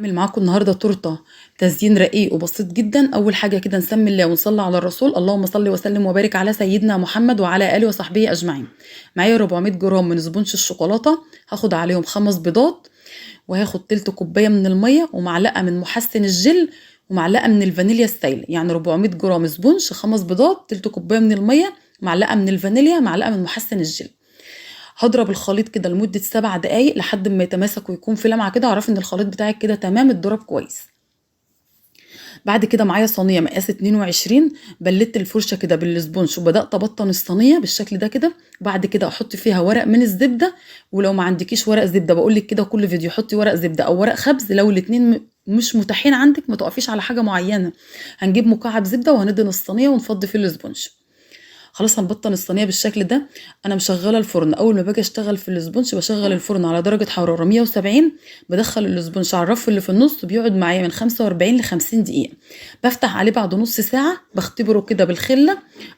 هاعمل معاكم النهارده تورته تزيين رقيق وبسيط جدا. اول حاجه كده نسمي الله ونصلي على الرسول. اللهم صل وسلم وبارك على سيدنا محمد وعلى اله وصحبه اجمعين. معايا 400 جرام من سبونش الشوكولاته، هاخد عليهم 5 بيضات، وهاخد تلت كوبايه من الميه ومعلقه من محسن الجل ومعلقه من الفانيليا السايله. يعني 400 جرام سبونش، 5 بيضات، تلت كوبايه من الميه، معلقه من الفانيليا، معلقه من محسن الجل. هضرب الخليط كده لمدة 7 دقايق لحد ما يتماسك ويكون في لمعة كده، اعرفي ان الخليط بتاعك كده تمام اتضرب كويس. بعد كده معايا صينية مقاس 22، بلدت الفرشة كده بالسبونج وبدأت ابطن الصينية بالشكل ده كده. وبعد كده احط فيها ورق من الزبدة، ولو ما عندكيش ورق زبدة بقولك كده كل فيديو حطي ورق زبدة او ورق خبز، لو الاتنين مش متاحين عندك ما تقفيش على حاجة معينة. هنجيب مكعب زبدة وهندهن الصينية ونفضي فيه السبونج. خلاص هنبطن الصينيه بالشكل ده. انا مشغله الفرن، اول ما باجي اشتغل في الاسبونج بشغل الفرن على درجه حراره 170. بدخل الاسبونج على الرف اللي في النص، بيقعد معايا من 45 ل 50 دقيقه. بفتح عليه بعد نص ساعه، بختبره كده بالخله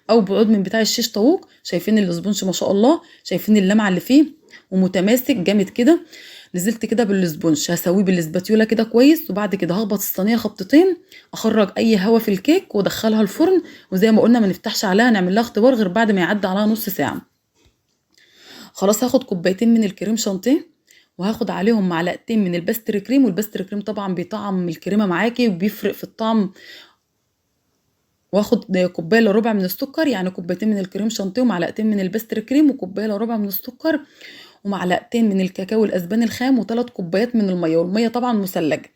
او بعود من بتاع الشيش طاووق. شايفين الاسبونج ما شاء الله، شايفين اللمعه اللي فيه ومتماسك جامد كده. نزلت كده بالسبونج، هسويه بالاسباتيولا كده كويس، وبعد كده هخبط الصينيه خبطتين، اخرج اي هوا في الكيك وادخلها الفرن. وزي ما قلنا ما نفتحش عليها، نعمل لها اختبار غير بعد ما يعدي عليها نص ساعه. خلاص هاخد كوبايتين من الكريم شانتيه، وهاخد عليهم معلقتين من الباستري كريم، والباستري كريم طبعا بيطعم الكريمه معاكي وبيفرق في الطعم. واخد كوبايه الا ربع من السكر، يعني كوبايتين من الكريم شانتيه ومعلقتين من الباستري كريم وكوبايه الا ربع من السكر، ومعلقتين من الكاكاو الاسباني الخام، وثلاث كوبايات من الميه، والميه طبعا مثلجه.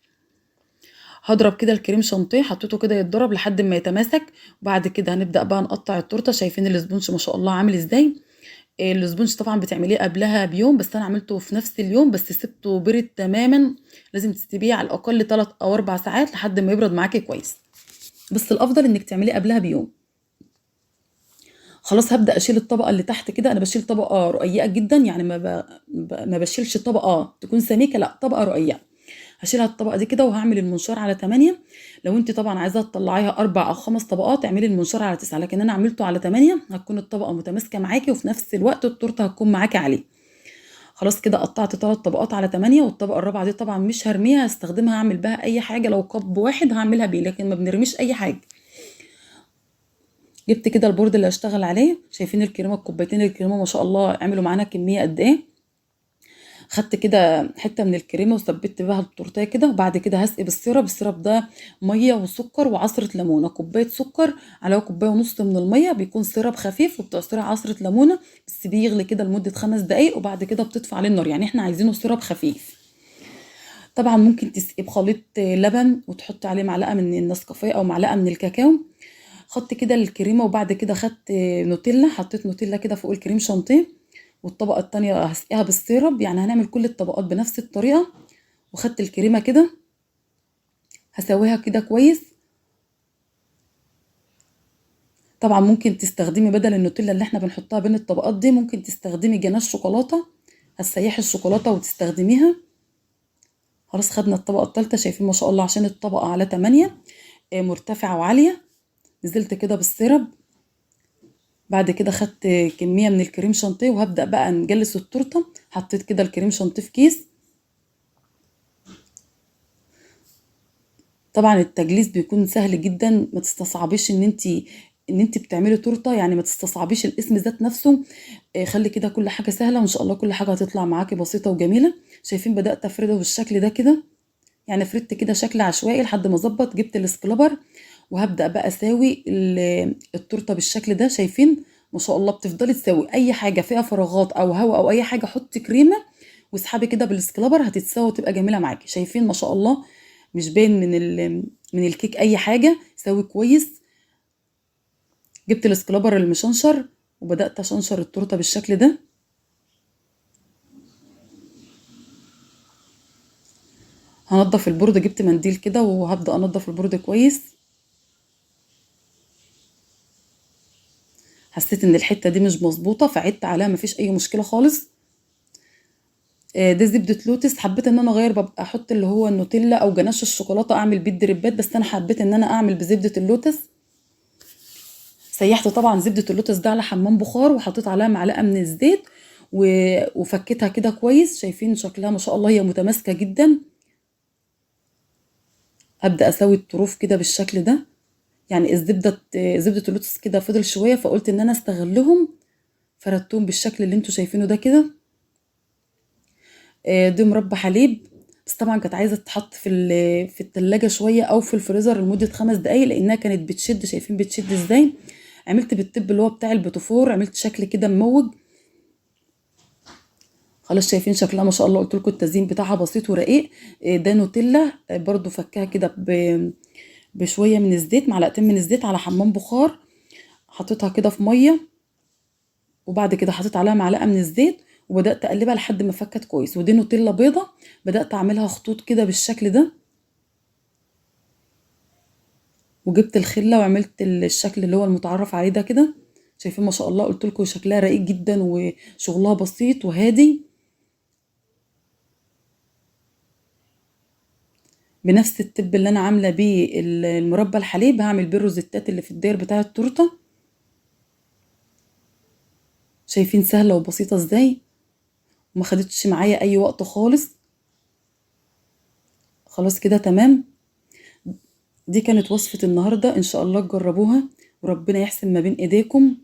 هضرب كده الكريم شانتيه، حطيته كده يتضرب لحد ما يتماسك. وبعد كده هنبدا بقى نقطع التورته. شايفين الاسبونج ما شاء الله عامل ازاي. الاسبونج طبعا بتعمليه قبلها بيوم، بس انا عملته في نفس اليوم بس سبته برد تماما. لازم تسيبيه على الاقل 3 او 4 ساعات لحد ما يبرد معاكي كويس، بس الافضل انك تعمليه قبلها بيوم. خلاص هبدا اشيل الطبقه اللي تحت كده. انا بشيل طبقه رقيقه جدا، يعني ما بشيلش طبقه تكون سميكه، لا طبقه رقيقه. هشيلها الطبقه دي كده وهعمل المنشار على 8. لو انت طبعا عايزه تطلعيها 4 او 5 طبقات اعملي المنشار على 9، لكن انا عملته على 8، هتكون الطبقه متماسكه معاكي وفي نفس الوقت التورته هتكون معاكي عليه. خلاص كده قطعت 3 طبقات على 8، والطبقه الرابعه دي طبعا مش هرميها، هستخدمها اعمل بها اي حاجه. لو كب واحد هعملها بيه، لكن ما بنرميش اي حاجه. جبت كده البورد اللي هشتغل عليه. شايفين الكريمه، الكوبايتين الكريمه ما شاء الله عملوا معانا كميه قد ايه. خدت كده حته من الكريمه وثبت بيها التورتيه كده. وبعد كده هسقي بالسيرب. السيرب ده ميه وسكر وعصره ليمونه، كوبايه سكر على كوبايه ونص من الميه، بيكون سيرب خفيف، وبتعصري عصره ليمونه بس بيغلي كده لمده 5 دقايق، وبعد كده بتطفي عليه النار. يعني احنا عايزينه سيرب خفيف. طبعا ممكن تسقي بخليط لبن وتحطي عليه معلقه من النسكافيه او معلقه من الكاكاو. خدت كده الكريمه، وبعد كده خدت نوتيلا، حطيت نوتيلا كده فوق الكريم شانتيه. والطبقه التانية هسقيها بالسيرب، يعني هنعمل كل الطبقات بنفس الطريقه. وخدت الكريمه كده هسويها كده كويس. طبعا ممكن تستخدمي بدل النوتيلا اللي احنا بنحطها بين الطبقات دي، ممكن تستخدمي جناش شوكولاته. هتسيحي الشوكولاته وتستخدميها. خلاص خدنا الطبقه الثالثه. شايفين ما شاء الله عشان الطبقه على 8 مرتفعه وعاليه. نزلت كده بالسيرب. بعد كده خدت كميه من الكريم شانتيه وهبدا بقى نجلس التورته. حطيت كده الكريم شانتيه في كيس. طبعا التجليس بيكون سهل جدا، ما تستصعبيش ان انت بتعملي تورته، يعني ما تستصعبيش الاسم ذات نفسه. خلي كده كل حاجه سهله وان شاء الله كل حاجه هتطلع معاكي بسيطه وجميله. شايفين بدات افرده بالشكل ده كده، يعني فردت كده شكل عشوائي لحد ما اظبط. جبت الاسكلبر وهبدا بقى اساوي التورته بالشكل ده. شايفين ما شاء الله بتفضلي تساوي اي حاجه فيها فراغات او هواء او اي حاجه، حطي كريمه واسحبي كده بالاسكلبر هتتساوي وتبقى جميله معاكي. شايفين ما شاء الله مش باين من الكيك اي حاجه، ساوي كويس. جبت الاسكلبر المشنشر وبدات اشنشر التورته بالشكل ده. هنضف البورد، جبت منديل كده وهبدا انضف البورد كويس. حسيت ان الحته دي مش مظبوطه فعدت عليها، مفيش اي مشكله خالص. ده زبده لوتس، حبيت ان انا اغير، ببقى احط اللي هو النوتيلا او جناش الشوكولاته اعمل بيه الدريبات، بس انا حبيت ان انا اعمل بزبده اللوتس. سيحت طبعا زبده اللوتس ده على حمام بخار وحطيت عليها معلقه من الزيت وفكيتها كده كويس. شايفين شكلها ما شاء الله هي متماسكه جدا. هبدأ اسوي الطروف كده بالشكل ده. يعني زبدة اللوتس كده فضل شوية، فقلت ان انا استغلهم، فردتهم بالشكل اللي انتوا شايفينه ده كده. دي مربى حليب، بس طبعا كانت عايزة تتحط في التلاجة شوية او في الفريزر لمدة 5 دقايق، لانها كانت بتشد. شايفين بتشد ازاي؟ عملت بالتب اللي هو بتاع البوتفور، عملت شكل كده مموج. خلاص شايفين شكلها ما شاء الله، قلت لكم التزيين بتاعها بسيط ورقيق. ده نوتيلا، برضو فكها كده بشويه من الزيت، معلقتين من الزيت على حمام بخار، حطيتها كده في ميه، وبعد كده حطيت عليها معلقه من الزيت، وبدات اقلبها لحد ما فكت كويس. ودي نوتيلا بيضه، بدات اعملها خطوط كده بالشكل ده، وجبت الخله وعملت الشكل اللي هو المتعارف عليه ده كده. شايفين ما شاء الله، قلت لكم شكلها رقيق جدا وشغلها بسيط وهادي. بنفس التب اللي انا عامله بيه المربى الحليب، هعمل بيه الروزيتات اللي في الداير بتاع التورته. شايفين سهله وبسيطه ازاي، وما خدتش معايا اي وقت خالص. خلاص كده تمام. دي كانت وصفه النهارده، ان شاء الله تجربوها وربنا يحسن ما بين ايديكم.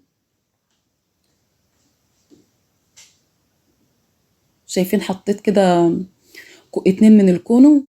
شايفين حطيت كده 2 من الكونو.